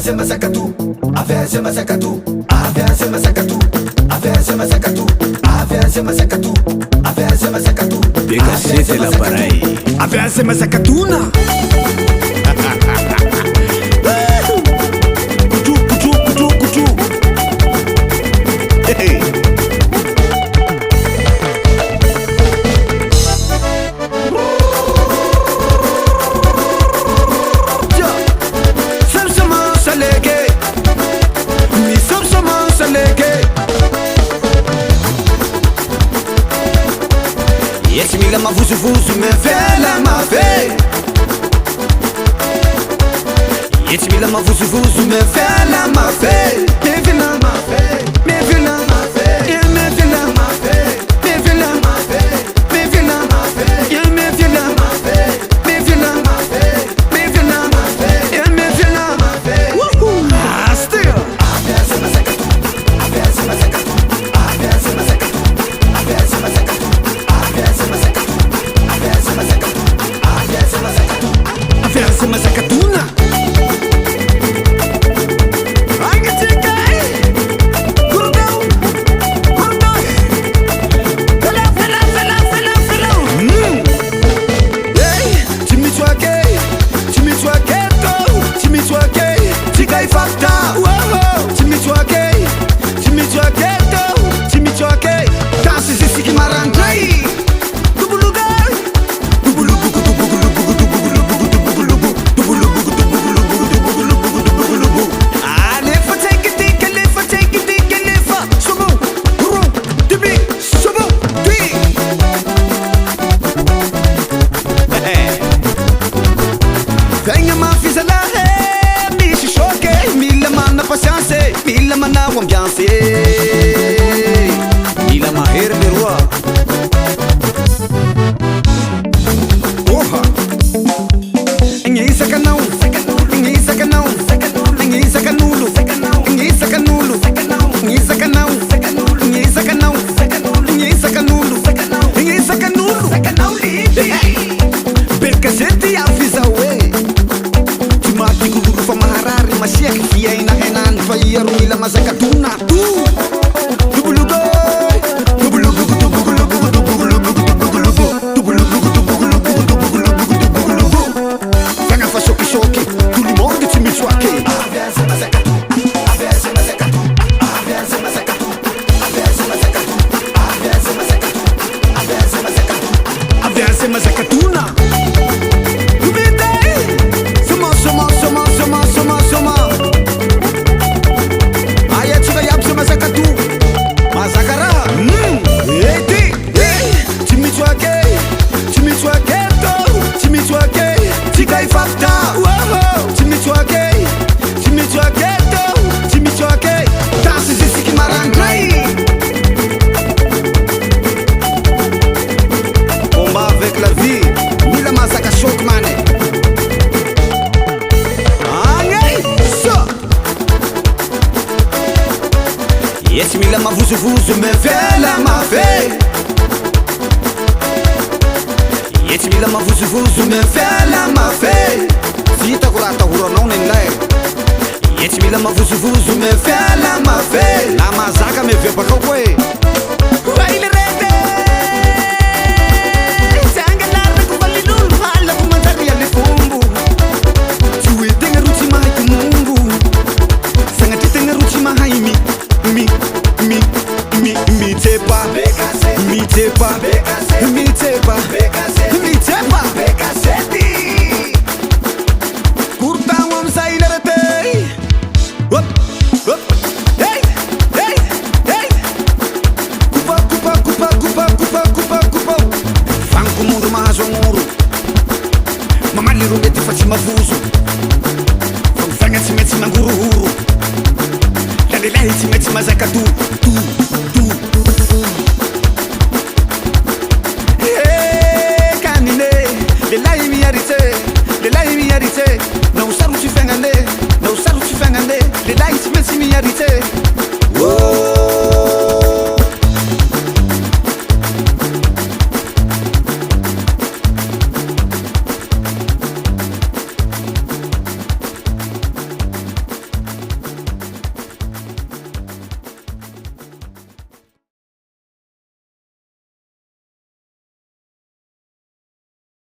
Avea masacatu, avea masacatu, avea masacatu, avea masacatu, avea masacatu, avea masacatu. De cacete la parai. Avea masacatuna. Kuchu, kuchu, kuchu, kuchu. Hey. Yes, me lama vusu vusu me vela ma fe. Yes, me lama vusu vusu me vela ma fe. Me vela ma fe, me vela ma fe, yeah, me vela ma fe, me vela ma fe, me vela ma fe, yeah, me vela ma fe, me vela ma fe, me vela ma fe, yeah, me vela ma fe. Woohoo! Ah, still. Avea masacatu, avea masacatu, avea masacatu, avea masacatu. Avea masacatuna. Venha ma fisa la he, mi si choque, mila mana patience, mila mana ambiance, mila ma herbe roi. Oha, ingi sakanau, ingi sakanau, ingi sakanulu, ingi sakanulu, ingi sakanau, ingi sakanau, ingi sakanulu, ingi sakanulu, sakanau libi. Perca gente a fisa we. Fa maharari masiak fiaina enan fa iaru ila masakatuna tu dubulugo dubulugo dubulugo dubulugo dubulugo dubulugo fanga fa choque choque tout le monde tu me choque avea masakatu avea masakatu avea masakatu avea masakatu avea masakatu avea masakatu Avea masacatuna. Yes, me lama vusu vusu me vela ma fe. Yes, me lama vusu vusu me vela ma fe. Sita kurata huro nem lai. Yes, me lama vusu vusu me vela ma fe. Na mazaka me vê pra kwe. Vai le rete. Sanga la ku validul hala ku mandari ya lefumbu. Tuwe tenga ruchi mai ku mungu. Sanga tenga ruchi mai mi tepa, mi tepa.